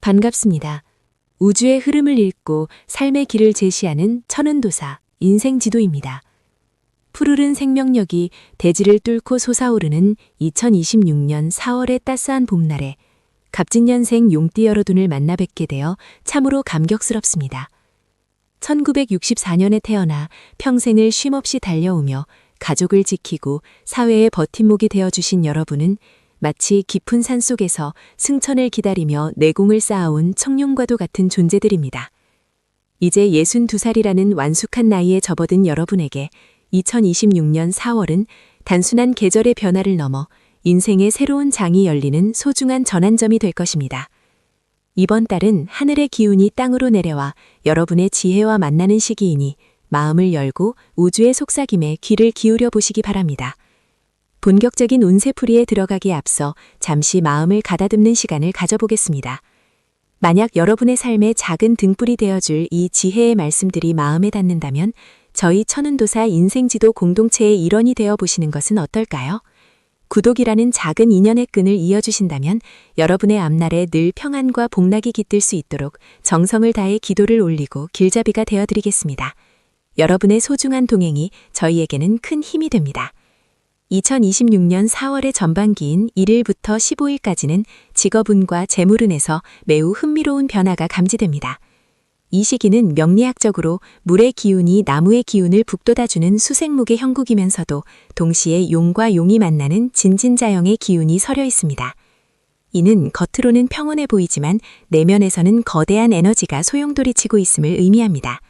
반갑습니다. 우주의 흐름을 읽고 삶의 길을 제시하는 천은도사 인생지도입니다. 푸르른 생명력이 대지를 뚫고 솟아오르는 2026년 4월의 따스한 봄날에 갑진년생 용띠 여러분을 만나 뵙게 되어 참으로 감격스럽습니다. 1964년에 태어나 평생을 쉼없이 달려오며 가족을 지키고 사회의 버팀목이 되어주신 여러분은 마치 깊은 산속에서 승천을 기다리며 내공을 쌓아온 청룡과도 같은 존재들입니다. 이제 62살이라는 완숙한 나이에 접어든 여러분에게 2026년 4월은 단순한 계절의 변화를 넘어 인생의 새로운 장이 열리는 소중한 전환점이 될 것입니다. 이번 달은 하늘의 기운이 땅으로 내려와 여러분의 지혜와 만나는 시기이니 마음을 열고 우주의 속삭임에 귀를 기울여 보시기 바랍니다. 본격적인 운세풀이에 들어가기에 앞서 잠시 마음을 가다듬는 시간을 가져보겠습니다. 만약 여러분의 삶에 작은 등불이 되어줄 이 지혜의 말씀들이 마음에 닿는다면 저희 천은도사 인생지도 공동체의 일원이 되어 보시는 것은 어떨까요? 구독이라는 작은 인연의 끈을 이어주신다면 여러분의 앞날에 늘 평안과 복락이 깃들 수 있도록 정성을 다해 기도를 올리고 길잡이가 되어드리겠습니다. 여러분의 소중한 동행이 저희에게는 큰 힘이 됩니다. 2026년 4월의 전반기인 1일부터 15일까지는 직업운과 재물운에서 매우 흥미로운 변화가 감지됩니다. 이 시기는 명리학적으로 물의 기운이 나무의 기운을 북돋아주는 수생목의 형국이면서도 동시에 용과 용이 만나는 진진자영의 기운이 서려 있습니다. 이는 겉으로는 평온해 보이지만 내면에서는 거대한 에너지가 소용돌이치고 있음을 의미합니다.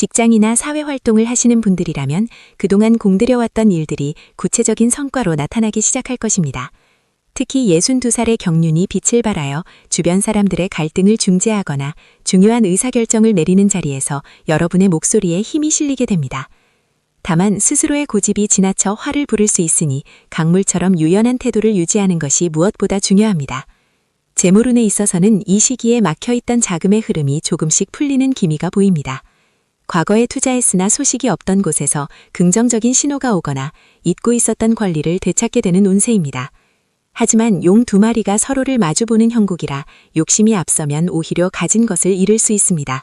직장이나 사회활동을 하시는 분들이라면 그동안 공들여왔던 일들이 구체적인 성과로 나타나기 시작할 것입니다. 특히 62살의 경륜이 빛을 발하여 주변 사람들의 갈등을 중재하거나 중요한 의사결정을 내리는 자리에서 여러분의 목소리에 힘이 실리게 됩니다. 다만 스스로의 고집이 지나쳐 화를 부를 수 있으니 강물처럼 유연한 태도를 유지하는 것이 무엇보다 중요합니다. 재물운에 있어서는 이 시기에 막혀있던 자금의 흐름이 조금씩 풀리는 기미가 보입니다. 과거에 투자했으나 소식이 없던 곳에서 긍정적인 신호가 오거나 잊고 있었던 권리를 되찾게 되는 운세입니다. 하지만 용 두 마리가 서로를 마주보는 형국이라 욕심이 앞서면 오히려 가진 것을 잃을 수 있습니다.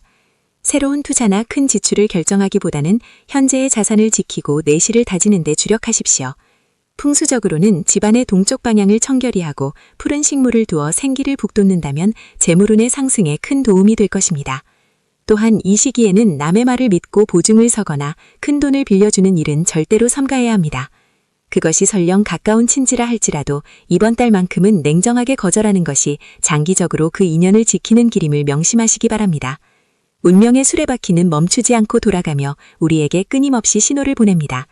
새로운 투자나 큰 지출을 결정하기보다는 현재의 자산을 지키고 내실을 다지는 데 주력하십시오. 풍수적으로는 집안의 동쪽 방향을 청결히하고 푸른 식물을 두어 생기를 북돋는다면 재물운의 상승에 큰 도움이 될 것입니다. 또한 이 시기에는 남의 말을 믿고 보증을 서거나 큰 돈을 빌려주는 일은 절대로 삼가해야 합니다. 그것이 설령 가까운 친지라 할지라도 이번 달만큼은 냉정하게 거절하는 것이 장기적으로 그 인연을 지키는 길임을 명심하시기 바랍니다. 운명의 수레바퀴는 멈추지 않고 돌아가며 우리에게 끊임없이 신호를 보냅니다.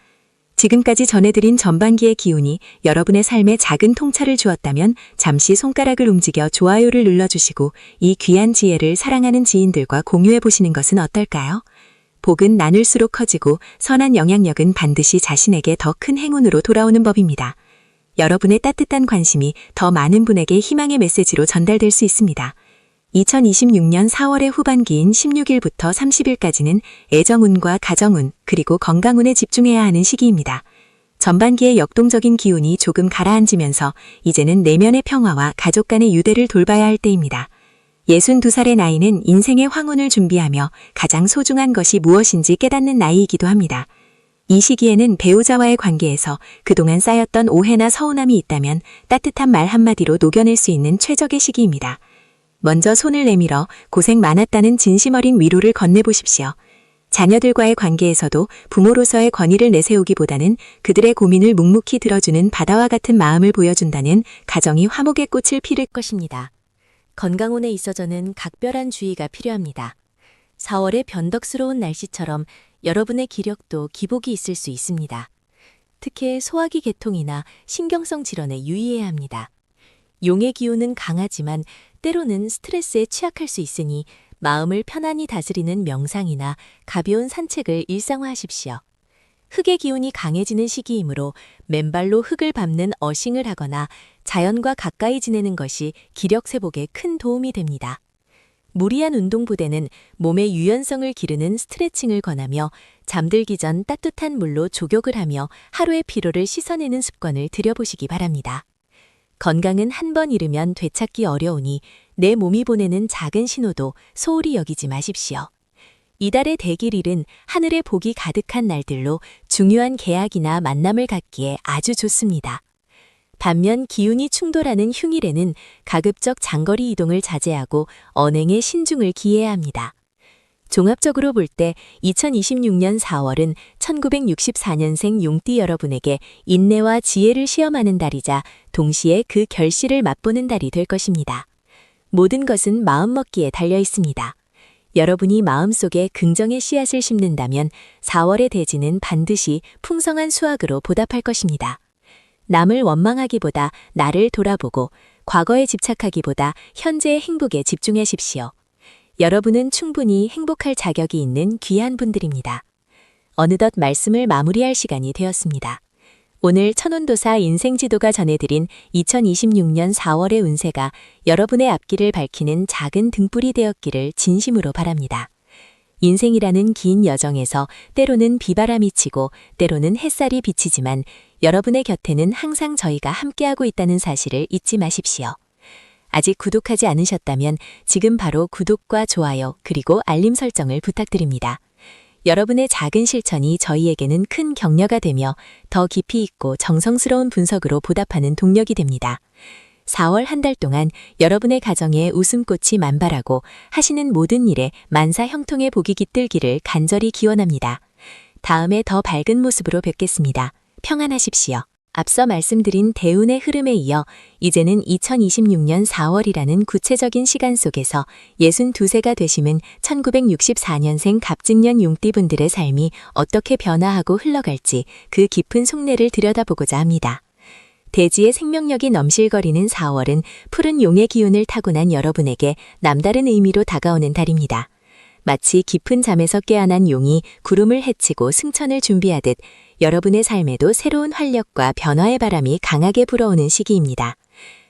지금까지 전해드린 전반기의 기운이 여러분의 삶에 작은 통찰을 주었다면 잠시 손가락을 움직여 좋아요를 눌러주시고 이 귀한 지혜를 사랑하는 지인들과 공유해보시는 것은 어떨까요? 복은 나눌수록 커지고 선한 영향력은 반드시 자신에게 더 큰 행운으로 돌아오는 법입니다. 여러분의 따뜻한 관심이 더 많은 분에게 희망의 메시지로 전달될 수 있습니다. 2026년 4월의 후반기인 16일부터 30일까지는 애정운과 가정운 그리고 건강운에 집중해야 하는 시기입니다. 전반기의 역동적인 기운이 조금 가라앉으면서 이제는 내면의 평화와 가족 간의 유대를 돌봐야 할 때입니다. 62살의 나이는 인생의 황혼을 준비하며 가장 소중한 것이 무엇인지 깨닫는 나이이기도 합니다. 이 시기에는 배우자와의 관계에서 그동안 쌓였던 오해나 서운함이 있다면 따뜻한 말 한마디로 녹여낼 수 있는 최적의 시기입니다. 먼저 손을 내밀어 고생 많았다는 진심 어린 위로를 건네보십시오. 자녀들과의 관계에서도 부모로서의 권위를 내세우기보다는 그들의 고민을 묵묵히 들어주는 바다와 같은 마음을 보여준다는 가정이 화목의 꽃을 피울 것입니다. 건강운에 있어서는 각별한 주의가 필요합니다. 4월의 변덕스러운 날씨처럼 여러분의 기력도 기복이 있을 수 있습니다. 특히 소화기 계통이나 신경성 질환에 유의해야 합니다. 용의 기운은 강하지만 때로는 스트레스에 취약할 수 있으니 마음을 편안히 다스리는 명상이나 가벼운 산책을 일상화하십시오. 흙의 기운이 강해지는 시기이므로 맨발로 흙을 밟는 어싱을 하거나 자연과 가까이 지내는 것이 기력 회복에 큰 도움이 됩니다. 무리한 운동보다는 몸의 유연성을 기르는 스트레칭을 권하며 잠들기 전 따뜻한 물로 족욕을 하며 하루의 피로를 씻어내는 습관을 들여보시기 바랍니다. 건강은 한 번 잃으면 되찾기 어려우니 내 몸이 보내는 작은 신호도 소홀히 여기지 마십시오. 이달의 대길일은 하늘에 복이 가득한 날들로 중요한 계약이나 만남을 갖기에 아주 좋습니다. 반면 기운이 충돌하는 흉일에는 가급적 장거리 이동을 자제하고 언행에 신중을 기해야 합니다. 종합적으로 볼 때 2026년 4월은 1964년생 용띠 여러분에게 인내와 지혜를 시험하는 달이자 동시에 그 결실을 맛보는 달이 될 것입니다. 모든 것은 마음먹기에 달려 있습니다. 여러분이 마음속에 긍정의 씨앗을 심는다면 4월의 대지는 반드시 풍성한 수확으로 보답할 것입니다. 남을 원망하기보다 나를 돌아보고 과거에 집착하기보다 현재의 행복에 집중하십시오. 여러분은 충분히 행복할 자격이 있는 귀한 분들입니다. 어느덧 말씀을 마무리할 시간이 되었습니다. 오늘 천운도사 인생지도가 전해드린 2026년 4월의 운세가 여러분의 앞길을 밝히는 작은 등불이 되었기를 진심으로 바랍니다. 인생이라는 긴 여정에서 때로는 비바람이 치고 때로는 햇살이 비치지만 여러분의 곁에는 항상 저희가 함께하고 있다는 사실을 잊지 마십시오. 아직 구독하지 않으셨다면 지금 바로 구독과 좋아요 그리고 알림 설정을 부탁드립니다. 여러분의 작은 실천이 저희에게는 큰 격려가 되며 더 깊이 있고 정성스러운 분석으로 보답하는 동력이 됩니다. 4월 한 달 동안 여러분의 가정에 웃음꽃이 만발하고 하시는 모든 일에 만사 형통의 복이 깃들기를 간절히 기원합니다. 다음에 더 밝은 모습으로 뵙겠습니다. 평안하십시오. 앞서 말씀드린 대운의 흐름에 이어 이제는 2026년 4월이라는 구체적인 시간 속에서 62세가 되심은 1964년생 갑진년 용띠분들의 삶이 어떻게 변화하고 흘러갈지 그 깊은 속내를 들여다보고자 합니다. 대지의 생명력이 넘실거리는 4월은 푸른 용의 기운을 타고난 여러분에게 남다른 의미로 다가오는 달입니다. 마치 깊은 잠에서 깨어난 용이 구름을 헤치고 승천을 준비하듯 여러분의 삶에도 새로운 활력과 변화의 바람이 강하게 불어오는 시기입니다.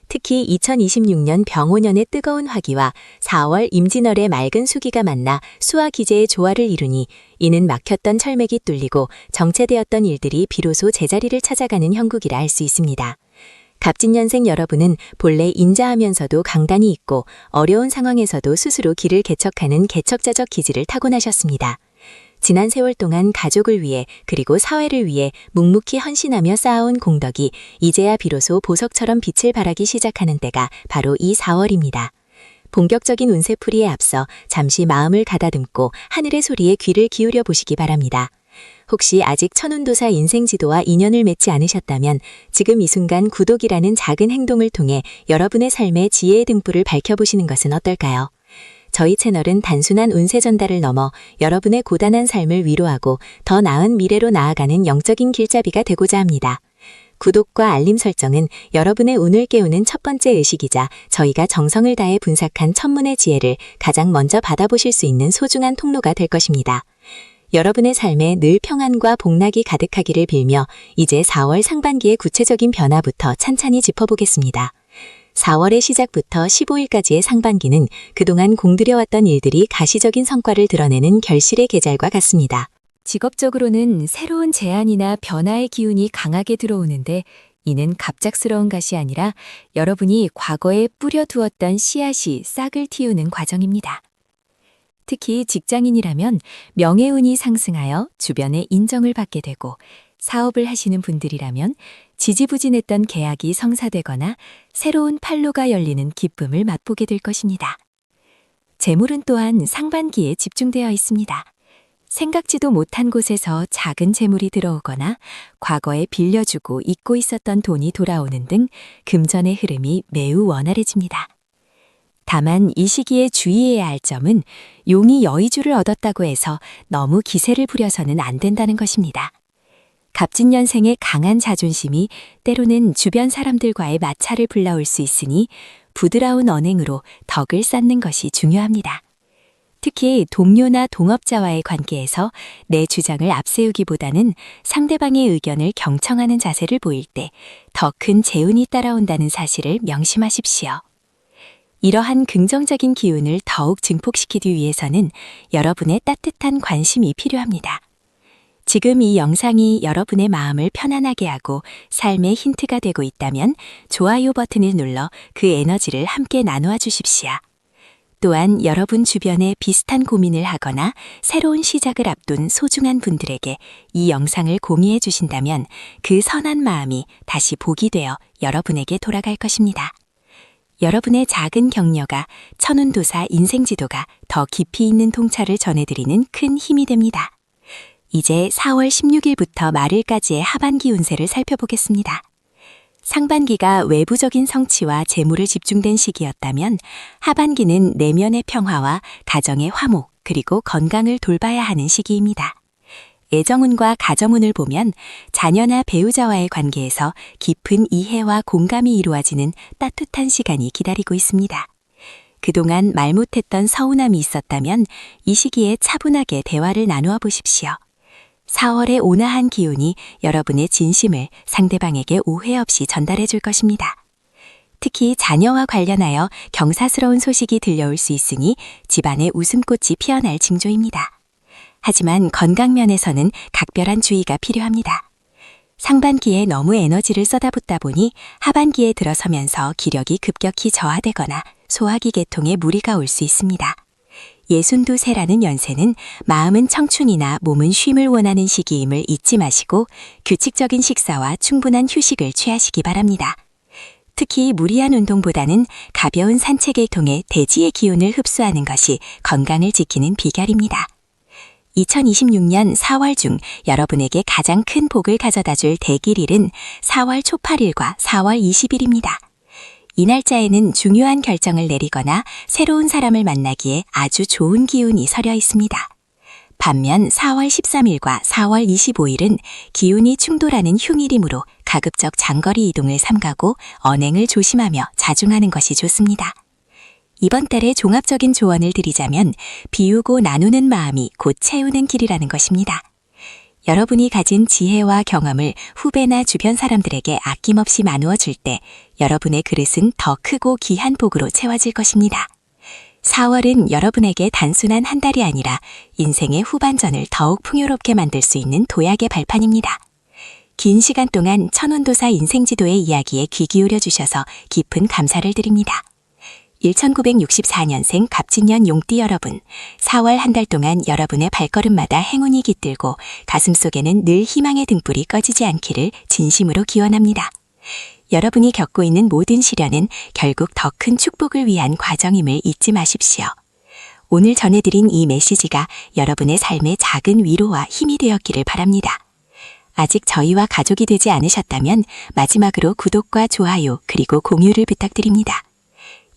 특히 2026년 병오년의 뜨거운 화기와 4월 임진월의 맑은 수기가 만나 수와 기제의 조화를 이루니 이는 막혔던 철맥이 뚫리고 정체되었던 일들이 비로소 제자리를 찾아가는 형국이라 할 수 있습니다. 갑진년생 여러분은 본래 인자하면서도 강단이 있고 어려운 상황에서도 스스로 길을 개척하는 개척자적 기질을 타고나셨습니다. 지난 세월 동안 가족을 위해 그리고 사회를 위해 묵묵히 헌신하며 쌓아온 공덕이 이제야 비로소 보석처럼 빛을 발하기 시작하는 때가 바로 이 4월입니다. 본격적인 운세풀이에 앞서 잠시 마음을 가다듬고 하늘의 소리에 귀를 기울여 보시기 바랍니다. 혹시 아직 천운도사 인생지도와 인연을 맺지 않으셨다면 지금 이 순간 구독이라는 작은 행동을 통해 여러분의 삶의 지혜의 등불을 밝혀보시는 것은 어떨까요? 저희 채널은 단순한 운세 전달을 넘어 여러분의 고단한 삶을 위로하고 더 나은 미래로 나아가는 영적인 길잡이가 되고자 합니다. 구독과 알림 설정은 여러분의 운을 깨우는 첫 번째 의식이자 저희가 정성을 다해 분석한 천문의 지혜를 가장 먼저 받아보실 수 있는 소중한 통로가 될 것입니다. 여러분의 삶에 늘 평안과 복락이 가득하기를 빌며 이제 4월 상반기의 구체적인 변화부터 찬찬히 짚어보겠습니다. 4월의 시작부터 15일까지의 상반기는 그동안 공들여왔던 일들이 가시적인 성과를 드러내는 결실의 계절과 같습니다. 직업적으로는 새로운 제안이나 변화의 기운이 강하게 들어오는데 이는 갑작스러운 것이 아니라 여러분이 과거에 뿌려두었던 씨앗이 싹을 틔우는 과정입니다. 특히 직장인이라면 명예운이 상승하여 주변의 인정을 받게 되고 사업을 하시는 분들이라면 지지부진했던 계약이 성사되거나 새로운 판로가 열리는 기쁨을 맛보게 될 것입니다. 재물은 또한 상반기에 집중되어 있습니다. 생각지도 못한 곳에서 작은 재물이 들어오거나 과거에 빌려주고 잊고 있었던 돈이 돌아오는 등 금전의 흐름이 매우 원활해집니다. 다만 이 시기에 주의해야 할 점은 용이 여의주를 얻었다고 해서 너무 기세를 부려서는 안 된다는 것입니다. 갑진년생의 강한 자존심이 때로는 주변 사람들과의 마찰을 불러올 수 있으니 부드러운 언행으로 덕을 쌓는 것이 중요합니다. 특히 동료나 동업자와의 관계에서 내 주장을 앞세우기보다는 상대방의 의견을 경청하는 자세를 보일 때 더 큰 재운이 따라온다는 사실을 명심하십시오. 이러한 긍정적인 기운을 더욱 증폭시키기 위해서는 여러분의 따뜻한 관심이 필요합니다. 지금 이 영상이 여러분의 마음을 편안하게 하고 삶의 힌트가 되고 있다면 좋아요 버튼을 눌러 그 에너지를 함께 나누어 주십시오. 또한 여러분 주변에 비슷한 고민을 하거나 새로운 시작을 앞둔 소중한 분들에게 이 영상을 공유해 주신다면 그 선한 마음이 다시 복이 되어 여러분에게 돌아갈 것입니다. 여러분의 작은 격려가 천운도사 인생지도가 더 깊이 있는 통찰을 전해드리는 큰 힘이 됩니다. 이제 4월 16일부터 말일까지의 하반기 운세를 살펴보겠습니다. 상반기가 외부적인 성취와 재물을 집중된 시기였다면 하반기는 내면의 평화와 가정의 화목 그리고 건강을 돌봐야 하는 시기입니다. 애정운과 가정운을 보면 자녀나 배우자와의 관계에서 깊은 이해와 공감이 이루어지는 따뜻한 시간이 기다리고 있습니다. 그동안 말 못했던 서운함이 있었다면 이 시기에 차분하게 대화를 나누어 보십시오. 4월의 온화한 기운이 여러분의 진심을 상대방에게 오해 없이 전달해 줄 것입니다. 특히 자녀와 관련하여 경사스러운 소식이 들려올 수 있으니 집안에 웃음꽃이 피어날 징조입니다. 하지만 건강면에서는 각별한 주의가 필요합니다. 상반기에 너무 에너지를 쏟아붓다 보니 하반기에 들어서면서 기력이 급격히 저하되거나 소화기 계통에 무리가 올 수 있습니다. 62세라는 연세는 마음은 청춘이나 몸은 쉼을 원하는 시기임을 잊지 마시고 규칙적인 식사와 충분한 휴식을 취하시기 바랍니다. 특히 무리한 운동보다는 가벼운 산책을 통해 대지의 기운을 흡수하는 것이 건강을 지키는 비결입니다. 2026년 4월 중 여러분에게 가장 큰 복을 가져다 줄 대길일은 4월 초 8일과 4월 20일입니다. 이 날짜에는 중요한 결정을 내리거나 새로운 사람을 만나기에 아주 좋은 기운이 서려 있습니다. 반면 4월 13일과 4월 25일은 기운이 충돌하는 흉일이므로 가급적 장거리 이동을 삼가고 언행을 조심하며 자중하는 것이 좋습니다. 이번 달에 종합적인 조언을 드리자면 비우고 나누는 마음이 곧 채우는 길이라는 것입니다. 여러분이 가진 지혜와 경험을 후배나 주변 사람들에게 아낌없이 나누어 줄 때 여러분의 그릇은 더 크고 귀한 복으로 채워질 것입니다. 4월은 여러분에게 단순한 한 달이 아니라 인생의 후반전을 더욱 풍요롭게 만들 수 있는 도약의 발판입니다. 긴 시간 동안 천운도사 인생지도의 이야기에 귀 기울여 주셔서 깊은 감사를 드립니다. 1964년생 갑진년 용띠 여러분, 4월 한 달 동안 여러분의 발걸음마다 행운이 깃들고 가슴속에는 늘 희망의 등불이 꺼지지 않기를 진심으로 기원합니다. 여러분이 겪고 있는 모든 시련은 결국 더 큰 축복을 위한 과정임을 잊지 마십시오. 오늘 전해드린 이 메시지가 여러분의 삶에 작은 위로와 힘이 되었기를 바랍니다. 아직 저희와 가족이 되지 않으셨다면 마지막으로 구독과 좋아요 그리고 공유를 부탁드립니다.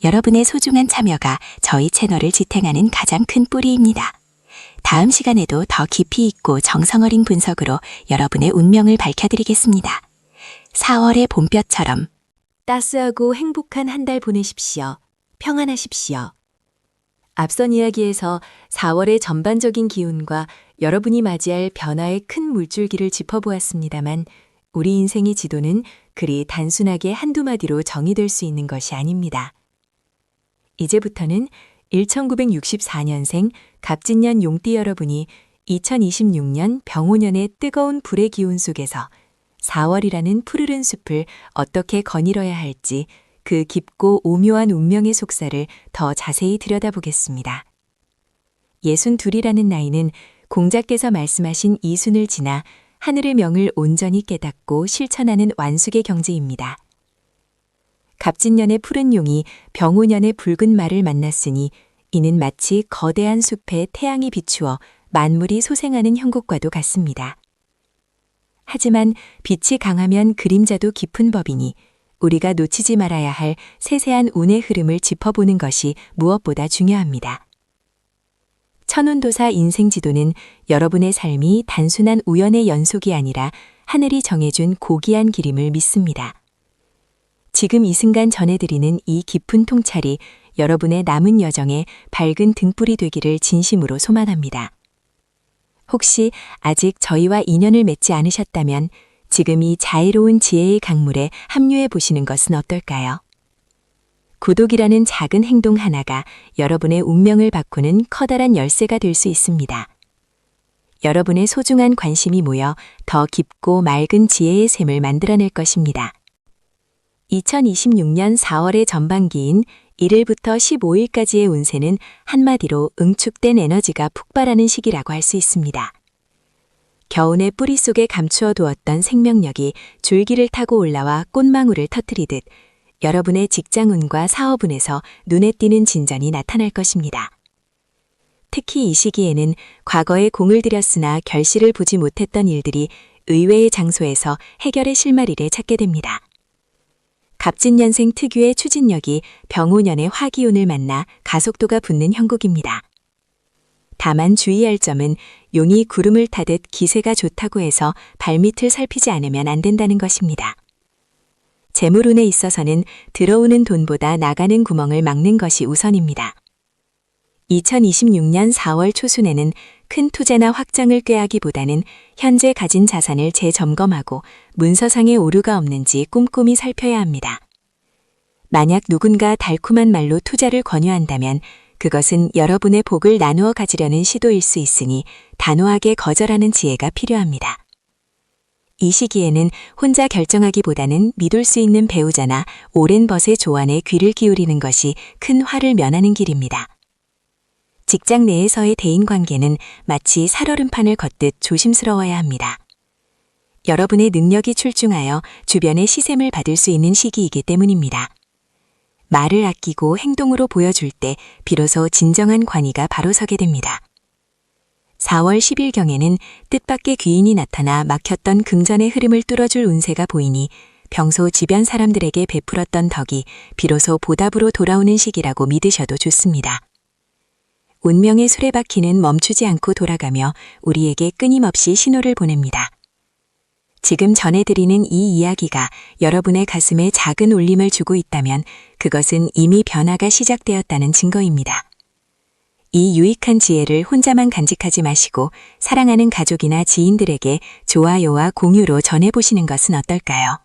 여러분의 소중한 참여가 저희 채널을 지탱하는 가장 큰 뿌리입니다. 다음 시간에도 더 깊이 있고 정성 어린 분석으로 여러분의 운명을 밝혀드리겠습니다. 4월의 봄볕처럼 따스하고 행복한 한 달 보내십시오. 평안하십시오. 앞선 이야기에서 4월의 전반적인 기운과 여러분이 맞이할 변화의 큰 물줄기를 짚어보았습니다만 우리 인생의 지도는 그리 단순하게 한두 마디로 정의될 수 있는 것이 아닙니다. 이제부터는 1964년생 갑진년 용띠 여러분이 2026년 병오년의 뜨거운 불의 기운 속에서 4월이라는 푸르른 숲을 어떻게 거닐어야 할지 그 깊고 오묘한 운명의 속살을 더 자세히 들여다보겠습니다. 62이라는 나이는 공자께서 말씀하신 이순을 지나 하늘의 명을 온전히 깨닫고 실천하는 완숙의 경지입니다. 갑진년의 푸른 용이 병오년의 붉은 말을 만났으니 이는 마치 거대한 숲에 태양이 비추어 만물이 소생하는 형국과도 같습니다. 하지만 빛이 강하면 그림자도 깊은 법이니 우리가 놓치지 말아야 할 세세한 운의 흐름을 짚어보는 것이 무엇보다 중요합니다. 천운도사 인생지도는 여러분의 삶이 단순한 우연의 연속이 아니라 하늘이 정해준 고귀한 길임을 믿습니다. 지금 이 순간 전해드리는 이 깊은 통찰이 여러분의 남은 여정에 밝은 등불이 되기를 진심으로 소망합니다. 혹시 아직 저희와 인연을 맺지 않으셨다면 지금 이 자애로운 지혜의 강물에 합류해 보시는 것은 어떨까요? 구독이라는 작은 행동 하나가 여러분의 운명을 바꾸는 커다란 열쇠가 될 수 있습니다. 여러분의 소중한 관심이 모여 더 깊고 맑은 지혜의 샘을 만들어낼 것입니다. 2026년 4월의 전반기인 1일부터 15일까지의 운세는 한마디로 응축된 에너지가 폭발하는 시기라고 할 수 있습니다. 겨우내 뿌리 속에 감추어 두었던 생명력이 줄기를 타고 올라와 꽃망울을 터뜨리듯 여러분의 직장운과 사업운에서 눈에 띄는 진전이 나타날 것입니다. 특히 이 시기에는 과거에 공을 들였으나 결실을 보지 못했던 일들이 의외의 장소에서 해결의 실마리를 찾게 됩니다. 갑진년생 특유의 추진력이 병오년의 화기운을 만나 가속도가 붙는 형국입니다. 다만 주의할 점은 용이 구름을 타듯 기세가 좋다고 해서 발밑을 살피지 않으면 안 된다는 것입니다. 재물운에 있어서는 들어오는 돈보다 나가는 구멍을 막는 것이 우선입니다. 2026년 4월 초순에는 큰 투자나 확장을 꾀하기보다는 현재 가진 자산을 재점검하고 문서상의 오류가 없는지 꼼꼼히 살펴야 합니다. 만약 누군가 달콤한 말로 투자를 권유한다면 그것은 여러분의 복을 나누어 가지려는 시도일 수 있으니 단호하게 거절하는 지혜가 필요합니다. 이 시기에는 혼자 결정하기보다는 믿을 수 있는 배우자나 오랜 벗의 조언에 귀를 기울이는 것이 큰 화를 면하는 길입니다. 직장 내에서의 대인관계는 마치 살얼음판을 걷듯 조심스러워야 합니다. 여러분의 능력이 출중하여 주변의 시샘을 받을 수 있는 시기이기 때문입니다. 말을 아끼고 행동으로 보여줄 때 비로소 진정한 관의가 바로 서게 됩니다. 4월 10일경에는 뜻밖의 귀인이 나타나 막혔던 금전의 흐름을 뚫어줄 운세가 보이니 평소 주변 사람들에게 베풀었던 덕이 비로소 보답으로 돌아오는 시기라고 믿으셔도 좋습니다. 운명의 수레바퀴는 멈추지 않고 돌아가며 우리에게 끊임없이 신호를 보냅니다. 지금 전해드리는 이 이야기가 여러분의 가슴에 작은 울림을 주고 있다면 그것은 이미 변화가 시작되었다는 증거입니다. 이 유익한 지혜를 혼자만 간직하지 마시고 사랑하는 가족이나 지인들에게 좋아요와 공유로 전해보시는 것은 어떨까요?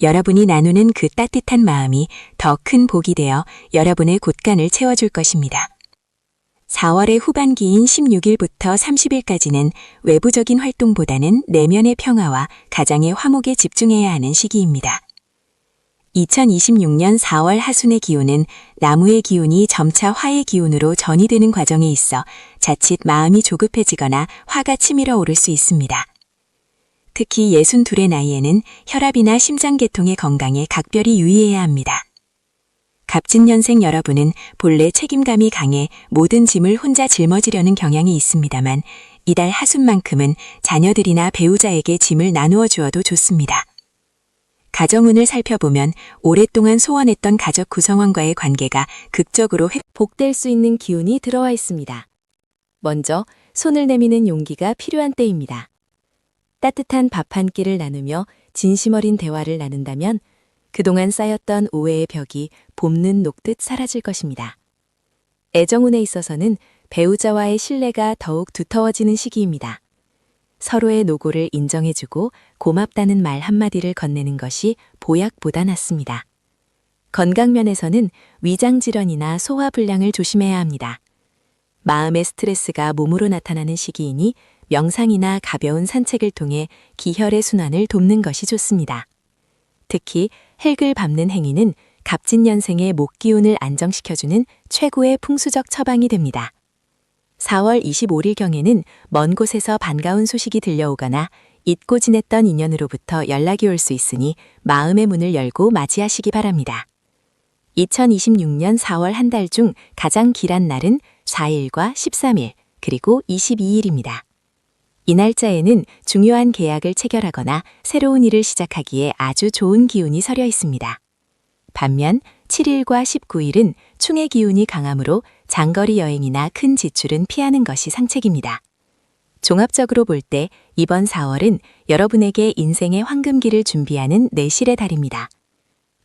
여러분이 나누는 그 따뜻한 마음이 더 큰 복이 되어 여러분의 곳간을 채워줄 것입니다. 4월의 후반기인 16일부터 30일까지는 외부적인 활동보다는 내면의 평화와 가정의 화목에 집중해야 하는 시기입니다. 2026년 4월 하순의 기운은 나무의 기운이 점차 화의 기운으로 전이되는 과정에 있어 자칫 마음이 조급해지거나 화가 치밀어 오를 수 있습니다. 특히 62의 나이에는 혈압이나 심장계통의 건강에 각별히 유의해야 합니다. 갑진년생 여러분은 본래 책임감이 강해 모든 짐을 혼자 짊어지려는 경향이 있습니다만 이달 하순만큼은 자녀들이나 배우자에게 짐을 나누어 주어도 좋습니다. 가정운을 살펴보면 오랫동안 소원했던 가족 구성원과의 관계가 극적으로 회복될 수 있는 기운이 들어와 있습니다. 먼저 손을 내미는 용기가 필요한 때입니다. 따뜻한 밥 한 끼를 나누며 진심 어린 대화를 나눈다면 그동안 쌓였던 오해의 벽이 봄눈 녹듯 사라질 것입니다. 애정운에 있어서는 배우자와의 신뢰가 더욱 두터워지는 시기입니다. 서로의 노고를 인정해주고 고맙다는 말 한마디를 건네는 것이 보약보다 낫습니다. 건강면에서는 위장질환이나 소화불량을 조심해야 합니다. 마음의 스트레스가 몸으로 나타나는 시기이니 명상이나 가벼운 산책을 통해 기혈의 순환을 돕는 것이 좋습니다. 특히 흙을 밟는 행위는 갑진년생의 목기운을 안정시켜주는 최고의 풍수적 처방이 됩니다. 4월 25일경에는 먼 곳에서 반가운 소식이 들려오거나 잊고 지냈던 인연으로부터 연락이 올 수 있으니 마음의 문을 열고 맞이하시기 바랍니다. 2026년 4월 한 달 중 가장 길한 날은 4일과 13일, 그리고 22일입니다. 이 날짜에는 중요한 계약을 체결하거나 새로운 일을 시작하기에 아주 좋은 기운이 서려 있습니다. 반면 7일과 19일은 충의 기운이 강하므로 장거리 여행이나 큰 지출은 피하는 것이 상책입니다. 종합적으로 볼 때 이번 4월은 여러분에게 인생의 황금기를 준비하는 내실의 달입니다.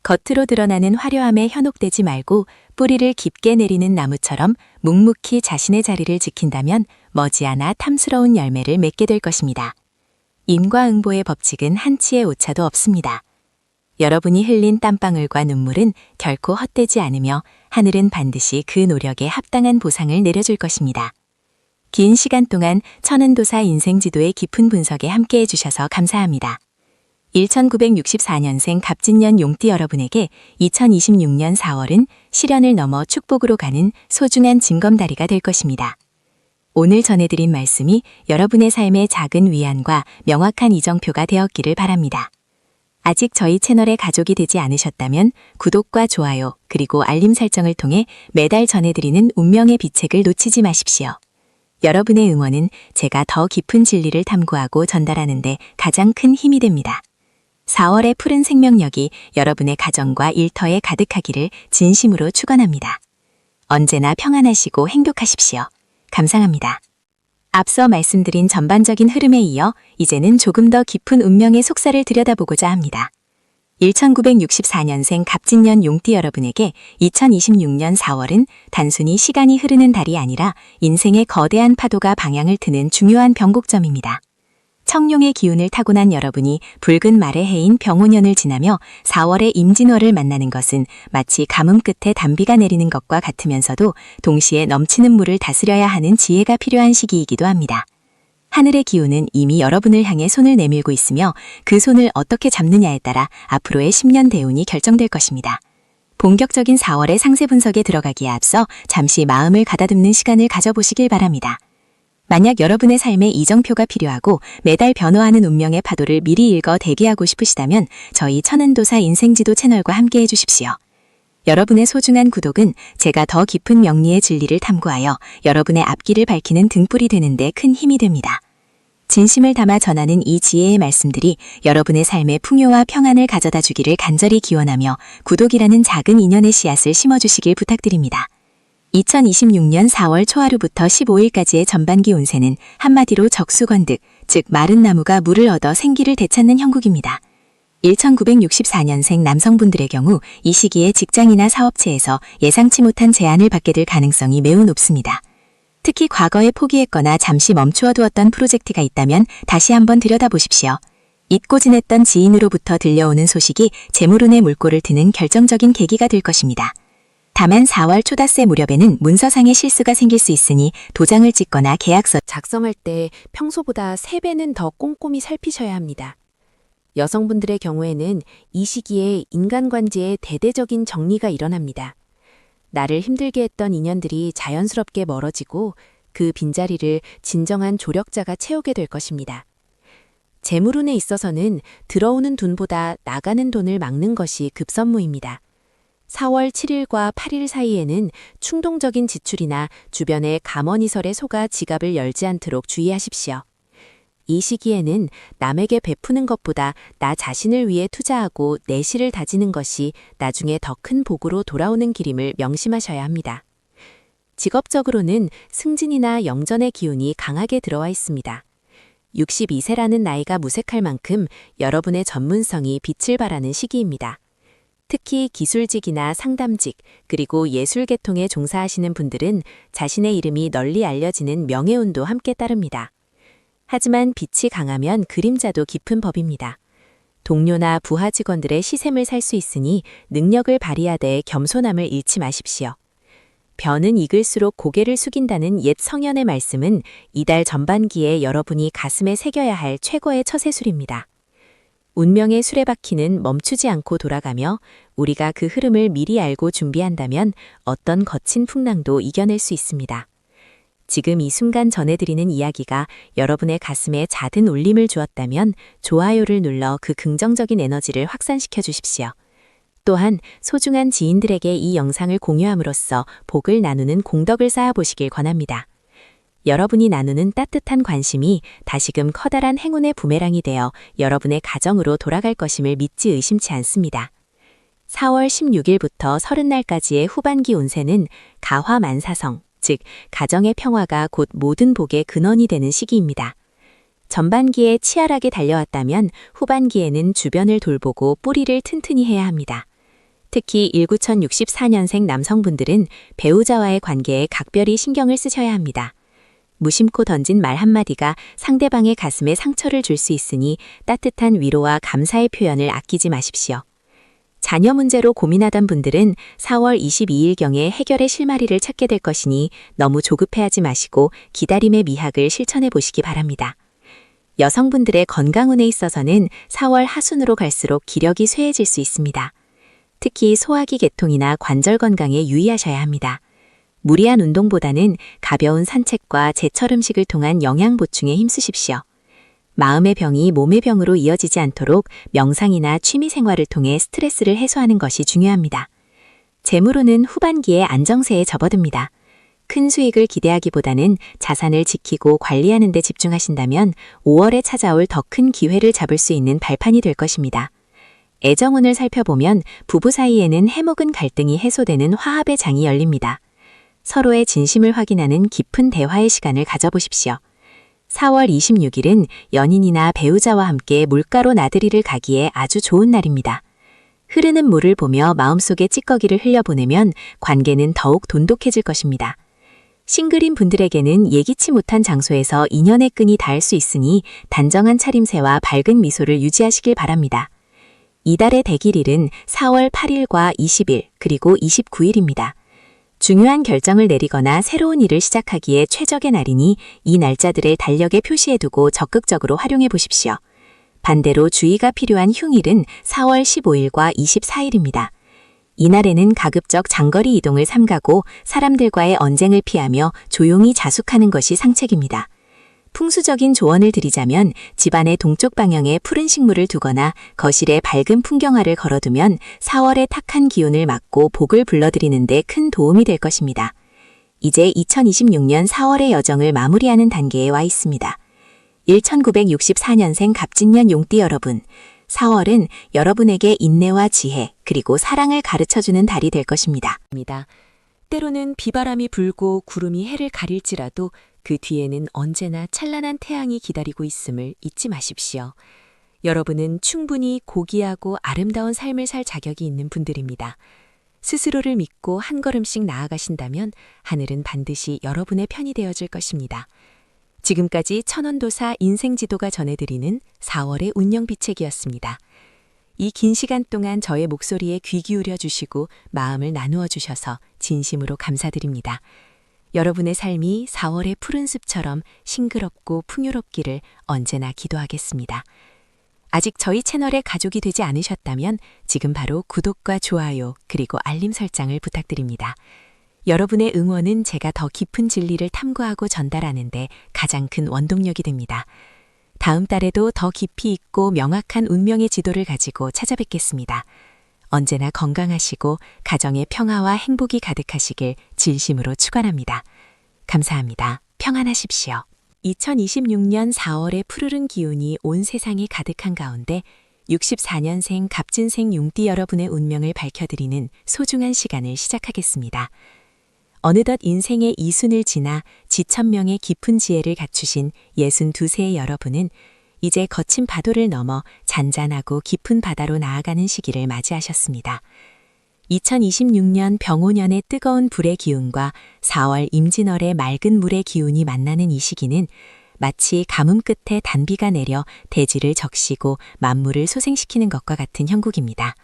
겉으로 드러나는 화려함에 현혹되지 말고 뿌리를 깊게 내리는 나무처럼 묵묵히 자신의 자리를 지킨다면 머지않아 탐스러운 열매를 맺게 될 것입니다. 인과응보의 법칙은 한치의 오차도 없습니다. 여러분이 흘린 땀방울과 눈물은 결코 헛되지 않으며 하늘은 반드시 그 노력에 합당한 보상을 내려줄 것입니다. 긴 시간 동안 천은도사 인생지도의 깊은 분석에 함께해 주셔서 감사합니다. 1964년생 갑진년 용띠 여러분에게 2026년 4월은 시련을 넘어 축복으로 가는 소중한 징검다리가 될 것입니다. 오늘 전해드린 말씀이 여러분의 삶의 작은 위안과 명확한 이정표가 되었기를 바랍니다. 아직 저희 채널에 가족이 되지 않으셨다면 구독과 좋아요 그리고 알림 설정을 통해 매달 전해드리는 운명의 비책을 놓치지 마십시오. 여러분의 응원은 제가 더 깊은 진리를 탐구하고 전달하는 데 가장 큰 힘이 됩니다. 4월의 푸른 생명력이 여러분의 가정과 일터에 가득하기를 진심으로 축원합니다. 언제나 평안하시고 행복하십시오. 감사합니다. 앞서 말씀드린 전반적인 흐름에 이어 이제는 조금 더 깊은 운명의 속살을 들여다보고자 합니다. 1964년생 갑진년 용띠 여러분에게 2026년 4월은 단순히 시간이 흐르는 달이 아니라 인생의 거대한 파도가 방향을 트는 중요한 변곡점입니다. 청룡의 기운을 타고난 여러분이 붉은 말의 해인 병오년을 지나며 4월의 임진월을 만나는 것은 마치 가뭄 끝에 단비가 내리는 것과 같으면서도 동시에 넘치는 물을 다스려야 하는 지혜가 필요한 시기이기도 합니다. 하늘의 기운은 이미 여러분을 향해 손을 내밀고 있으며 그 손을 어떻게 잡느냐에 따라 앞으로의 10년 대운이 결정될 것입니다. 본격적인 4월의 상세 분석에 들어가기에 앞서 잠시 마음을 가다듬는 시간을 가져보시길 바랍니다. 만약 여러분의 삶에 이정표가 필요하고 매달 변화하는 운명의 파도를 미리 읽어 대기하고 싶으시다면 저희 천은도사 인생지도 채널과 함께해 주십시오. 여러분의 소중한 구독은 제가 더 깊은 명리의 진리를 탐구하여 여러분의 앞길을 밝히는 등불이 되는 데 큰 힘이 됩니다. 진심을 담아 전하는 이 지혜의 말씀들이 여러분의 삶에 풍요와 평안을 가져다 주기를 간절히 기원하며 구독이라는 작은 인연의 씨앗을 심어주시길 부탁드립니다. 2026년 4월 초하루부터 15일까지의 전반기 운세는 한마디로 적수건득, 즉 마른 나무가 물을 얻어 생기를 되찾는 형국입니다. 1964년생 남성분들의 경우 이 시기에 직장이나 사업체에서 예상치 못한 제안을 받게 될 가능성이 매우 높습니다. 특히 과거에 포기했거나 잠시 멈추어 두었던 프로젝트가 있다면 다시 한번 들여다보십시오. 잊고 지냈던 지인으로부터 들려오는 소식이 재물운의 물꼬를 트는 결정적인 계기가 될 것입니다. 다만 4월 초닷새 무렵에는 문서상의 실수가 생길 수 있으니 도장을 찍거나 계약서 작성할 때 평소보다 3배는 더 꼼꼼히 살피셔야 합니다. 여성분들의 경우에는 이 시기에 인간관계에 대대적인 정리가 일어납니다. 나를 힘들게 했던 인연들이 자연스럽게 멀어지고 그 빈자리를 진정한 조력자가 채우게 될 것입니다. 재물운에 있어서는 들어오는 돈보다 나가는 돈을 막는 것이 급선무입니다. 4월 7일과 8일 사이에는 충동적인 지출이나 주변의 감언이설에 속아 지갑을 열지 않도록 주의하십시오. 이 시기에는 남에게 베푸는 것보다 나 자신을 위해 투자하고 내실을 다지는 것이 나중에 더 큰 복으로 돌아오는 길임을 명심하셔야 합니다. 직업적으로는 승진이나 영전의 기운이 강하게 들어와 있습니다. 62세라는 나이가 무색할 만큼 여러분의 전문성이 빛을 발하는 시기입니다. 특히 기술직이나 상담직, 그리고 예술계통에 종사하시는 분들은 자신의 이름이 널리 알려지는 명예운도 함께 따릅니다. 하지만 빛이 강하면 그림자도 깊은 법입니다. 동료나 부하 직원들의 시샘을 살 수 있으니 능력을 발휘하되 겸손함을 잃지 마십시오. 변은 익을수록 고개를 숙인다는 옛 성현의 말씀은 이달 전반기에 여러분이 가슴에 새겨야 할 최고의 처세술입니다. 운명의 수레바퀴는 멈추지 않고 돌아가며 우리가 그 흐름을 미리 알고 준비한다면 어떤 거친 풍랑도 이겨낼 수 있습니다. 지금 이 순간 전해드리는 이야기가 여러분의 가슴에 잦은 울림을 주었다면 좋아요를 눌러 그 긍정적인 에너지를 확산시켜 주십시오. 또한 소중한 지인들에게 이 영상을 공유함으로써 복을 나누는 공덕을 쌓아보시길 권합니다. 여러분이 나누는 따뜻한 관심이 다시금 커다란 행운의 부메랑이 되어 여러분의 가정으로 돌아갈 것임을 믿지 의심치 않습니다. 4월 16일부터 30날까지의 후반기 운세는 가화만사성, 즉 가정의 평화가 곧 모든 복의 근원이 되는 시기입니다. 전반기에 치열하게 달려왔다면 후반기에는 주변을 돌보고 뿌리를 튼튼히 해야 합니다. 특히 1964년생 남성분들은 배우자와의 관계에 각별히 신경을 쓰셔야 합니다. 무심코 던진 말 한마디가 상대방의 가슴에 상처를 줄 수 있으니 따뜻한 위로와 감사의 표현을 아끼지 마십시오. 자녀 문제로 고민하던 분들은 4월 22일경에 해결의 실마리를 찾게 될 것이니 너무 조급해하지 마시고 기다림의 미학을 실천해 보시기 바랍니다. 여성분들의 건강운에 있어서는 4월 하순으로 갈수록 기력이 쇠해질 수 있습니다. 특히 소화기 계통이나 관절 건강에 유의하셔야 합니다. 무리한 운동보다는 가벼운 산책과 제철 음식을 통한 영양 보충에 힘쓰십시오. 마음의 병이 몸의 병으로 이어지지 않도록 명상이나 취미 생활을 통해 스트레스를 해소하는 것이 중요합니다. 재물운은 후반기에 안정세에 접어듭니다. 큰 수익을 기대하기보다는 자산을 지키고 관리하는 데 집중하신다면 5월에 찾아올 더 큰 기회를 잡을 수 있는 발판이 될 것입니다. 애정운을 살펴보면 부부 사이에는 해묵은 갈등이 해소되는 화합의 장이 열립니다. 서로의 진심을 확인하는 깊은 대화의 시간을 가져보십시오. 4월 26일은 연인이나 배우자와 함께 물가로 나들이를 가기에 아주 좋은 날입니다. 흐르는 물을 보며 마음속에 찌꺼기를 흘려보내면 관계는 더욱 돈독해질 것입니다. 싱글인 분들에게는 예기치 못한 장소에서 인연의 끈이 닿을 수 있으니 단정한 차림새와 밝은 미소를 유지하시길 바랍니다. 이달의 대길일은 4월 8일과 20일 그리고 29일입니다. 중요한 결정을 내리거나 새로운 일을 시작하기에 최적의 날이니 이 날짜들을 달력에 표시해두고 적극적으로 활용해 보십시오. 반대로 주의가 필요한 흉일은 4월 15일과 24일입니다. 이날에는 가급적 장거리 이동을 삼가고 사람들과의 언쟁을 피하며 조용히 자숙하는 것이 상책입니다. 풍수적인 조언을 드리자면 집안의 동쪽 방향에 푸른 식물을 두거나 거실에 밝은 풍경화를 걸어두면 4월의 탁한 기운을 막고 복을 불러들이는 데 큰 도움이 될 것입니다. 이제 2026년 4월의 여정을 마무리하는 단계에 와 있습니다. 1964년생 갑진년 용띠 여러분, 4월은 여러분에게 인내와 지혜 그리고 사랑을 가르쳐주는 달이 될 것입니다. 때로는 비바람이 불고 구름이 해를 가릴지라도 그 뒤에는 언제나 찬란한 태양이 기다리고 있음을 잊지 마십시오. 여러분은 충분히 고귀하고 아름다운 삶을 살 자격이 있는 분들입니다. 스스로를 믿고 한 걸음씩 나아가신다면 하늘은 반드시 여러분의 편이 되어줄 것입니다. 지금까지 천원도사 인생지도가 전해드리는 4월의 운명비책이었습니다. 이 긴 시간 동안 저의 목소리에 귀 기울여 주시고 마음을 나누어 주셔서 진심으로 감사드립니다. 여러분의 삶이 4월의 푸른 숲처럼 싱그럽고 풍요롭기를 언제나 기도하겠습니다. 아직 저희 채널에 가족이 되지 않으셨다면 지금 바로 구독과 좋아요 그리고 알림 설정을 부탁드립니다. 여러분의 응원은 제가 더 깊은 진리를 탐구하고 전달하는 데 가장 큰 원동력이 됩니다. 다음 달에도 더 깊이 있고 명확한 운명의 지도를 가지고 찾아뵙겠습니다. 언제나 건강하시고 가정의 평화와 행복이 가득하시길 진심으로 축원합니다. 감사합니다. 평안하십시오. 2026년 4월의 푸르른 기운이 온 세상에 가득한 가운데 64년생 갑진생 용띠 여러분의 운명을 밝혀드리는 소중한 시간을 시작하겠습니다. 어느덧 인생의 이순을 지나 지천명의 깊은 지혜를 갖추신 62세의 여러분은 이제 거친 파도를 넘어 잔잔하고 깊은 바다로 나아가는 시기를 맞이하셨습니다. 2026년 병오년의 뜨거운 불의 기운과 4월 임진월의 맑은 물의 기운이 만나는 이 시기는 마치 가뭄 끝에 단비가 내려 대지를 적시고 만물을 소생시키는 것과 같은 형국입니다.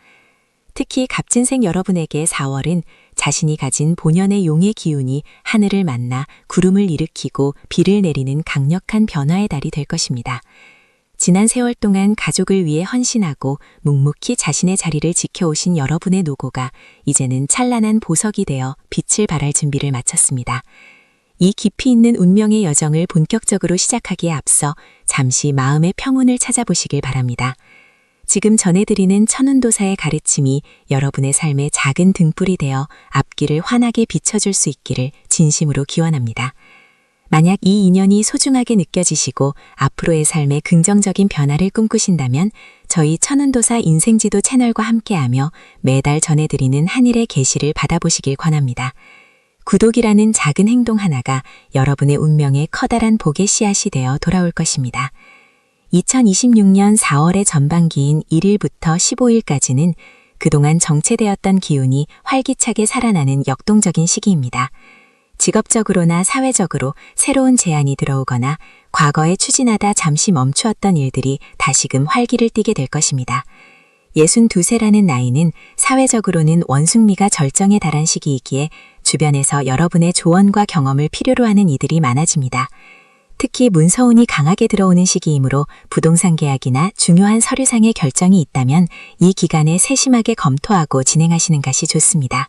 특히 갑진생 여러분에게 4월은 자신이 가진 본연의 용의 기운이 하늘을 만나 구름을 일으키고 비를 내리는 강력한 변화의 달이 될 것입니다. 지난 세월 동안 가족을 위해 헌신하고 묵묵히 자신의 자리를 지켜오신 여러분의 노고가 이제는 찬란한 보석이 되어 빛을 발할 준비를 마쳤습니다. 이 깊이 있는 운명의 여정을 본격적으로 시작하기에 앞서 잠시 마음의 평온을 찾아보시길 바랍니다. 지금 전해드리는 천운도사의 가르침이 여러분의 삶의 작은 등불이 되어 앞길을 환하게 비춰줄 수 있기를 진심으로 기원합니다. 만약 이 인연이 소중하게 느껴지시고 앞으로의 삶에 긍정적인 변화를 꿈꾸신다면 저희 천운도사 인생지도 채널과 함께하며 매달 전해드리는 한일의 계시를 받아보시길 권합니다. 구독이라는 작은 행동 하나가 여러분의 운명에 커다란 복의 씨앗이 되어 돌아올 것입니다. 2026년 4월의 전반기인 1일부터 15일까지는 그동안 정체되었던 기운이 활기차게 살아나는 역동적인 시기입니다. 직업적으로나 사회적으로 새로운 제안이 들어오거나 과거에 추진하다 잠시 멈추었던 일들이 다시금 활기를 띠게 될 것입니다. 62세라는 나이는 사회적으로는 원숭미가 절정에 달한 시기이기에 주변에서 여러분의 조언과 경험을 필요로 하는 이들이 많아집니다. 특히 문서운이 강하게 들어오는 시기이므로 부동산 계약이나 중요한 서류상의 결정이 있다면 이 기간에 세심하게 검토하고 진행하시는 것이 좋습니다.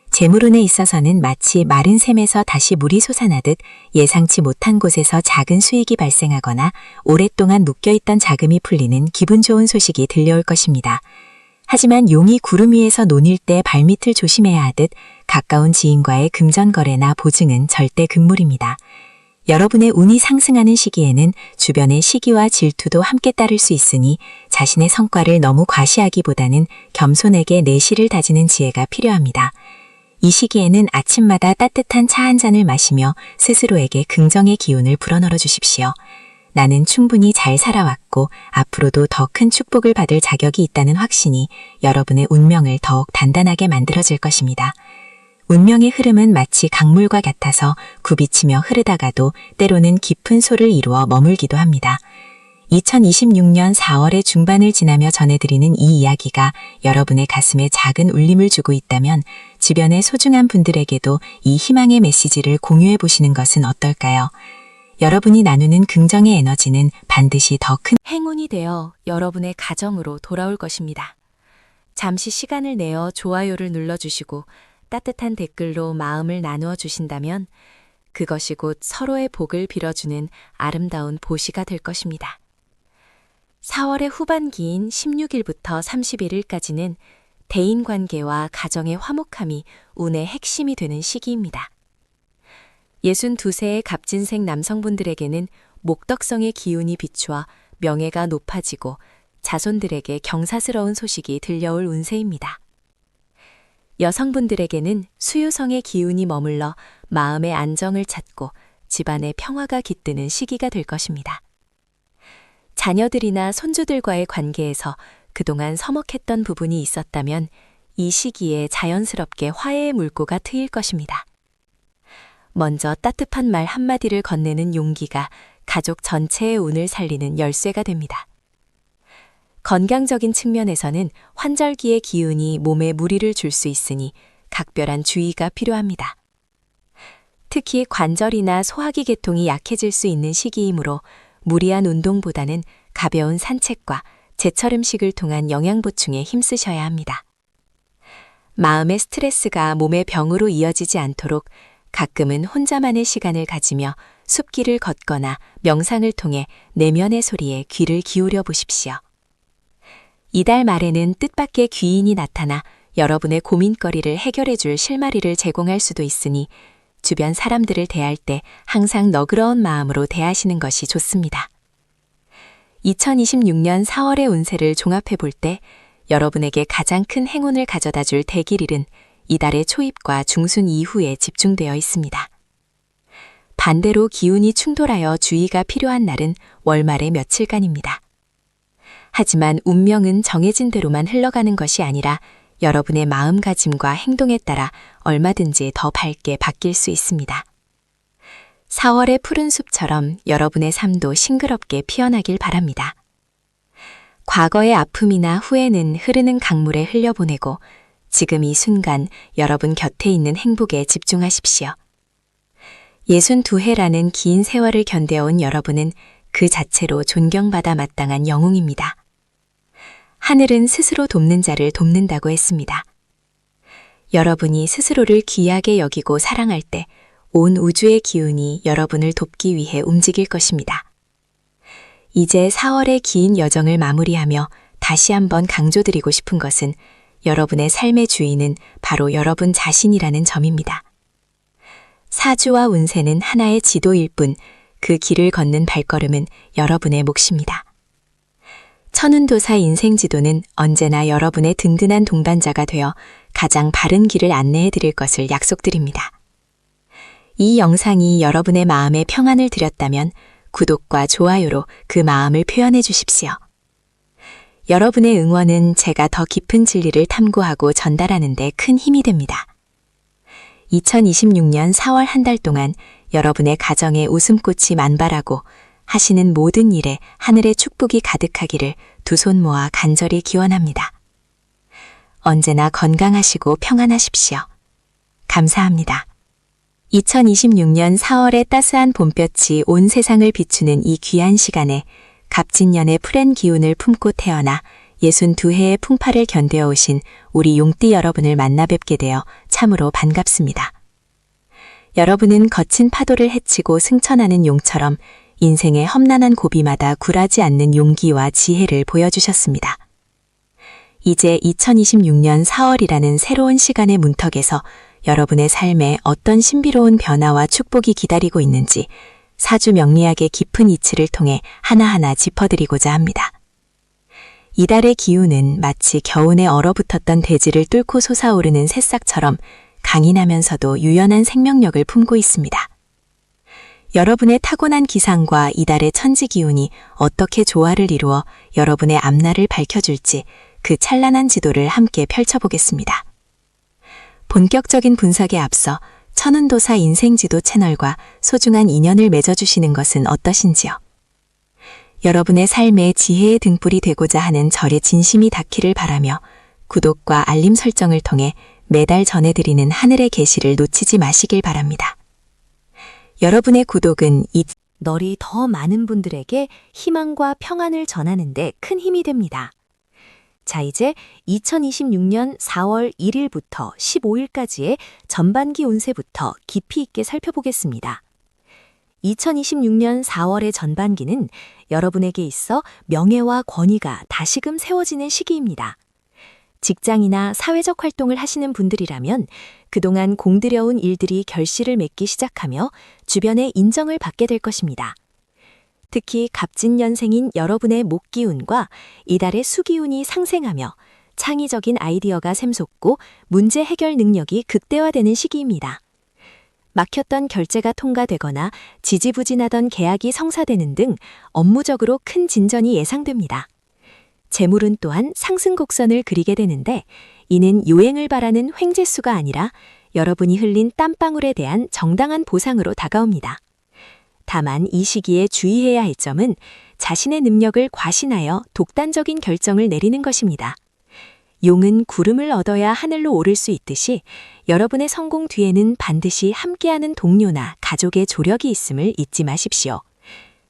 재물운에 있어서는 마치 마른 샘에서 다시 물이 솟아나듯 예상치 못한 곳에서 작은 수익이 발생하거나 오랫동안 묶여있던 자금이 풀리는 기분 좋은 소식이 들려올 것입니다. 하지만 용이 구름 위에서 논일 때 발밑을 조심해야 하듯 가까운 지인과의 금전거래나 보증은 절대 금물입니다. 여러분의 운이 상승하는 시기에는 주변의 시기와 질투도 함께 따를 수 있으니 자신의 성과를 너무 과시하기보다는 겸손에게 내실을 다지는 지혜가 필요합니다. 이 시기에는 아침마다 따뜻한 차 한 잔을 마시며 스스로에게 긍정의 기운을 불어넣어 주십시오. 나는 충분히 잘 살아왔고 앞으로도 더 큰 축복을 받을 자격이 있다는 확신이 여러분의 운명을 더욱 단단하게 만들어줄 것입니다. 운명의 흐름은 마치 강물과 같아서 굽이치며 흐르다가도 때로는 깊은 소를 이루어 머물기도 합니다. 2026년 4월의 중반을 지나며 전해드리는 이 이야기가 여러분의 가슴에 작은 울림을 주고 있다면 주변의 소중한 분들에게도 이 희망의 메시지를 공유해 보시는 것은 어떨까요? 여러분이 나누는 긍정의 에너지는 반드시 더 큰 행운이 되어 여러분의 가정으로 돌아올 것입니다. 잠시 시간을 내어 좋아요를 눌러주시고 따뜻한 댓글로 마음을 나누어 주신다면 그것이 곧 서로의 복을 빌어주는 아름다운 보시가 될 것입니다. 4월의 후반기인 16일부터 31일까지는 대인관계와 가정의 화목함이 운의 핵심이 되는 시기입니다. 62세의 갑진생 남성분들에게는 목덕성의 기운이 비추어 명예가 높아지고 자손들에게 경사스러운 소식이 들려올 운세입니다. 여성분들에게는 수유성의 기운이 머물러 마음의 안정을 찾고 집안의 평화가 깃드는 시기가 될 것입니다. 자녀들이나 손주들과의 관계에서 그동안 서먹했던 부분이 있었다면 이 시기에 자연스럽게 화해의 물꼬가 트일 것입니다. 먼저 따뜻한 말 한마디를 건네는 용기가 가족 전체의 운을 살리는 열쇠가 됩니다. 건강적인 측면에서는 환절기의 기운이 몸에 무리를 줄 수 있으니 각별한 주의가 필요합니다. 특히 관절이나 소화기 계통이 약해질 수 있는 시기이므로 무리한 운동보다는 가벼운 산책과 제철 음식을 통한 영양 보충에 힘쓰셔야 합니다. 마음의 스트레스가 몸의 병으로 이어지지 않도록 가끔은 혼자만의 시간을 가지며 숲길을 걷거나 명상을 통해 내면의 소리에 귀를 기울여 보십시오. 이달 말에는 뜻밖의 귀인이 나타나 여러분의 고민거리를 해결해 줄 실마리를 제공할 수도 있으니 주변 사람들을 대할 때 항상 너그러운 마음으로 대하시는 것이 좋습니다. 2026년 4월의 운세를 종합해 볼 때 여러분에게 가장 큰 행운을 가져다 줄 대길일은 이달의 초입과 중순 이후에 집중되어 있습니다. 반대로 기운이 충돌하여 주의가 필요한 날은 월말의 며칠간입니다. 하지만 운명은 정해진 대로만 흘러가는 것이 아니라 여러분의 마음가짐과 행동에 따라 얼마든지 더 밝게 바뀔 수 있습니다. 4월의 푸른 숲처럼 여러분의 삶도 싱그럽게 피어나길 바랍니다. 과거의 아픔이나 후회는 흐르는 강물에 흘려보내고 지금 이 순간 여러분 곁에 있는 행복에 집중하십시오. 62해라는 긴 세월을 견뎌온 여러분은 그 자체로 존경받아 마땅한 영웅입니다. 하늘은 스스로 돕는 자를 돕는다고 했습니다. 여러분이 스스로를 귀하게 여기고 사랑할 때 온 우주의 기운이 여러분을 돕기 위해 움직일 것입니다. 이제 4월의 긴 여정을 마무리하며 다시 한번 강조드리고 싶은 것은 여러분의 삶의 주인은 바로 여러분 자신이라는 점입니다. 사주와 운세는 하나의 지도일 뿐 그 길을 걷는 발걸음은 여러분의 몫입니다. 천운도사 인생지도는 언제나 여러분의 든든한 동반자가 되어 가장 바른 길을 안내해 드릴 것을 약속드립니다. 이 영상이 여러분의 마음에 평안을 드렸다면 구독과 좋아요로 그 마음을 표현해 주십시오. 여러분의 응원은 제가 더 깊은 진리를 탐구하고 전달하는 데 큰 힘이 됩니다. 2026년 4월 한 달 동안 여러분의 가정에 웃음꽃이 만발하고 하시는 모든 일에 하늘의 축복이 가득하기를 두 손 모아 간절히 기원합니다. 언제나 건강하시고 평안하십시오. 감사합니다. 2026년 4월의 따스한 봄볕이 온 세상을 비추는 이 귀한 시간에 갑진년의 푸른 기운을 품고 태어나 62해의 풍파를 견뎌 오신 우리 용띠 여러분을 만나 뵙게 되어 참으로 반갑습니다. 여러분은 거친 파도를 헤치고 승천하는 용처럼 인생의 험난한 고비마다 굴하지 않는 용기와 지혜를 보여주셨습니다. 이제 2026년 4월이라는 새로운 시간의 문턱에서 여러분의 삶에 어떤 신비로운 변화와 축복이 기다리고 있는지 사주 명리학의 깊은 이치를 통해 하나하나 짚어드리고자 합니다. 이달의 기운은 마치 겨우내 얼어붙었던 대지를 뚫고 솟아오르는 새싹처럼 강인하면서도 유연한 생명력을 품고 있습니다. 여러분의 타고난 기상과 이달의 천지 기운이 어떻게 조화를 이루어 여러분의 앞날을 밝혀줄지 그 찬란한 지도를 함께 펼쳐보겠습니다. 본격적인 분석에 앞서 천운도사 인생지도 채널과 소중한 인연을 맺어주시는 것은 어떠신지요? 여러분의 삶에 지혜의 등불이 되고자 하는 절의 진심이 닿기를 바라며 구독과 알림 설정을 통해 매달 전해드리는 하늘의 계시를 놓치지 마시길 바랍니다. 여러분의 구독은 널이 더 많은 분들에게 희망과 평안을 전하는 데 큰 힘이 됩니다. 자, 이제 2026년 4월 1일부터 15일까지의 전반기 운세부터 깊이 있게 살펴보겠습니다. 2026년 4월의 전반기는 여러분에게 있어 명예와 권위가 다시금 세워지는 시기입니다. 직장이나 사회적 활동을 하시는 분들이라면 그동안 공들여온 일들이 결실을 맺기 시작하며 주변의 인정을 받게 될 것입니다. 특히 갑진년생인 여러분의 목기운과 이달의 수기운이 상생하며 창의적인 아이디어가 샘솟고 문제 해결 능력이 극대화되는 시기입니다. 막혔던 결제가 통과되거나 지지부진하던 계약이 성사되는 등 업무적으로 큰 진전이 예상됩니다. 재물운 또한 상승 곡선을 그리게 되는데 이는 요행을 바라는 횡재수가 아니라 여러분이 흘린 땀방울에 대한 정당한 보상으로 다가옵니다. 다만 이 시기에 주의해야 할 점은 자신의 능력을 과신하여 독단적인 결정을 내리는 것입니다. 용은 구름을 얻어야 하늘로 오를 수 있듯이 여러분의 성공 뒤에는 반드시 함께하는 동료나 가족의 조력이 있음을 잊지 마십시오.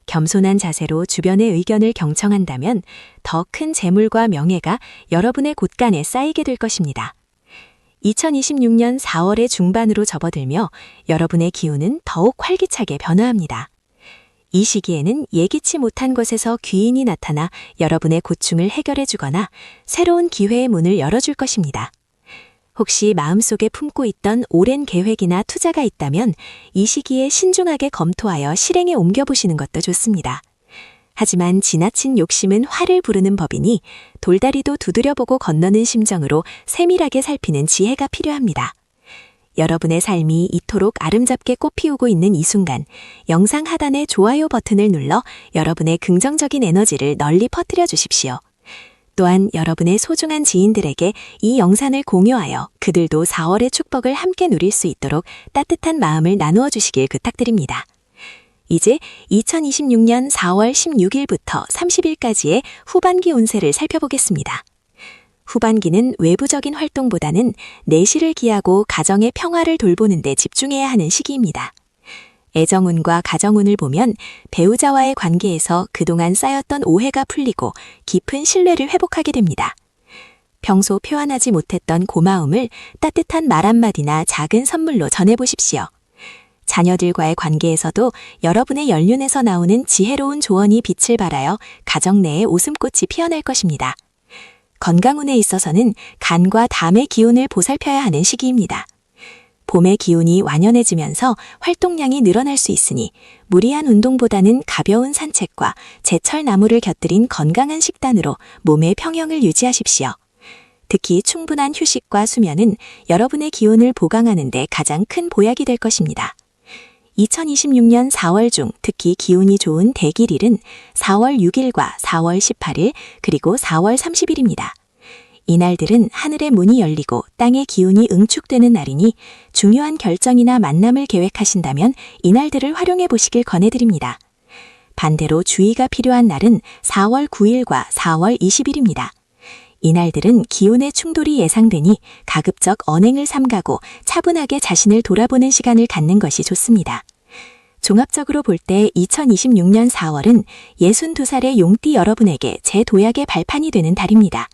겸손한 자세로 주변의 의견을 경청한다면 더 큰 재물과 명예가 여러분의 곳간에 쌓이게 될 것입니다. 2026년 4월의 중반으로 접어들며 여러분의 기운은 더욱 활기차게 변화합니다. 이 시기에는 예기치 못한 곳에서 귀인이 나타나 여러분의 고충을 해결해 주거나 새로운 기회의 문을 열어줄 것입니다. 혹시 마음속에 품고 있던 오랜 계획이나 투자가 있다면 이 시기에 신중하게 검토하여 실행에 옮겨보시는 것도 좋습니다. 하지만 지나친 욕심은 화를 부르는 법이니 돌다리도 두드려보고 건너는 심정으로 세밀하게 살피는 지혜가 필요합니다. 여러분의 삶이 이토록 아름답게 꽃피우고 있는 이 순간 영상 하단의 좋아요 버튼을 눌러 여러분의 긍정적인 에너지를 널리 퍼뜨려 주십시오. 또한 여러분의 소중한 지인들에게 이 영상을 공유하여 그들도 4월의 축복을 함께 누릴 수 있도록 따뜻한 마음을 나누어 주시길 부탁드립니다. 이제 2026년 4월 16일부터 30일까지의 후반기 운세를 살펴보겠습니다. 후반기는 외부적인 활동보다는 내실을 기하고 가정의 평화를 돌보는 데 집중해야 하는 시기입니다. 애정운과 가정운을 보면 배우자와의 관계에서 그동안 쌓였던 오해가 풀리고 깊은 신뢰를 회복하게 됩니다. 평소 표현하지 못했던 고마움을 따뜻한 말 한마디나 작은 선물로 전해보십시오. 자녀들과의 관계에서도 여러분의 연륜에서 나오는 지혜로운 조언이 빛을 발하여 가정 내에 웃음꽃이 피어날 것입니다. 건강운에 있어서는 간과 담의 기운을 보살펴야 하는 시기입니다. 봄의 기운이 완연해지면서 활동량이 늘어날 수 있으니 무리한 운동보다는 가벼운 산책과 제철 나물을 곁들인 건강한 식단으로 몸의 평형을 유지하십시오. 특히 충분한 휴식과 수면은 여러분의 기운을 보강하는 데 가장 큰 보약이 될 것입니다. 2026년 4월 중 특히 기운이 좋은 대길일은 4월 6일과 4월 18일 그리고 4월 30일입니다. 이날들은 하늘의 문이 열리고 땅의 기운이 응축되는 날이니 중요한 결정이나 만남을 계획하신다면 이날들을 활용해 보시길 권해드립니다. 반대로 주의가 필요한 날은 4월 9일과 4월 20일입니다. 이날들은 기온의 충돌이 예상되니 가급적 언행을 삼가고 차분하게 자신을 돌아보는 시간을 갖는 것이 좋습니다. 종합적으로 볼 때 2026년 4월은 62살의 용띠 여러분에게 제 도약의 발판이 되는 달입니다.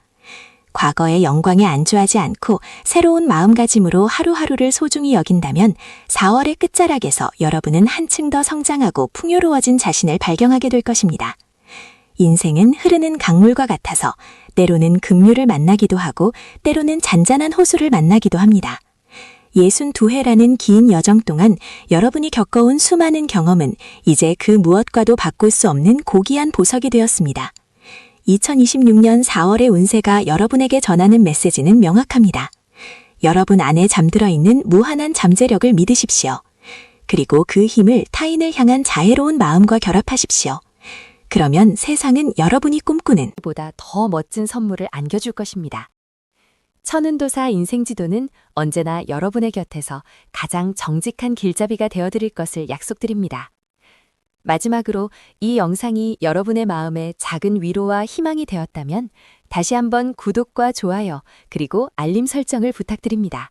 과거의 영광에 안주하지 않고 새로운 마음가짐으로 하루하루를 소중히 여긴다면 4월의 끝자락에서 여러분은 한층 더 성장하고 풍요로워진 자신을 발견하게 될 것입니다. 인생은 흐르는 강물과 같아서 때로는 급류를 만나기도 하고 때로는 잔잔한 호수를 만나기도 합니다. 62회라는 긴 여정 동안 여러분이 겪어온 수많은 경험은 이제 그 무엇과도 바꿀 수 없는 고귀한 보석이 되었습니다. 2026년 4월의 운세가 여러분에게 전하는 메시지는 명확합니다. 여러분 안에 잠들어 있는 무한한 잠재력을 믿으십시오. 그리고 그 힘을 타인을 향한 자애로운 마음과 결합하십시오. 그러면 세상은 여러분이 꿈꾸는 보다 더 멋진 선물을 안겨줄 것입니다. 천은도사 인생지도는 언제나 여러분의 곁에서 가장 정직한 길잡이가 되어드릴 것을 약속드립니다. 마지막으로 이 영상이 여러분의 마음에 작은 위로와 희망이 되었다면 다시 한번 구독과 좋아요 그리고 알림 설정을 부탁드립니다.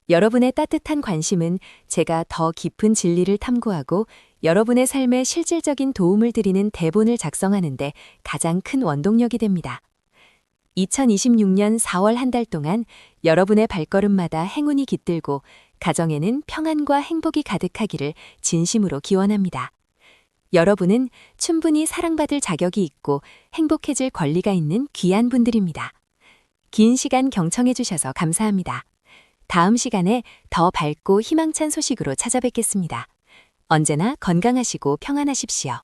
여러분의 따뜻한 관심은 제가 더 깊은 진리를 탐구하고 여러분의 삶에 실질적인 도움을 드리는 대본을 작성하는 데 가장 큰 원동력이 됩니다. 2026년 4월 한 달 동안 여러분의 발걸음마다 행운이 깃들고 가정에는 평안과 행복이 가득하기를 진심으로 기원합니다. 여러분은 충분히 사랑받을 자격이 있고 행복해질 권리가 있는 귀한 분들입니다. 긴 시간 경청해 주셔서 감사합니다. 다음 시간에 더 밝고 희망찬 소식으로 찾아뵙겠습니다. 언제나 건강하시고 평안하십시오.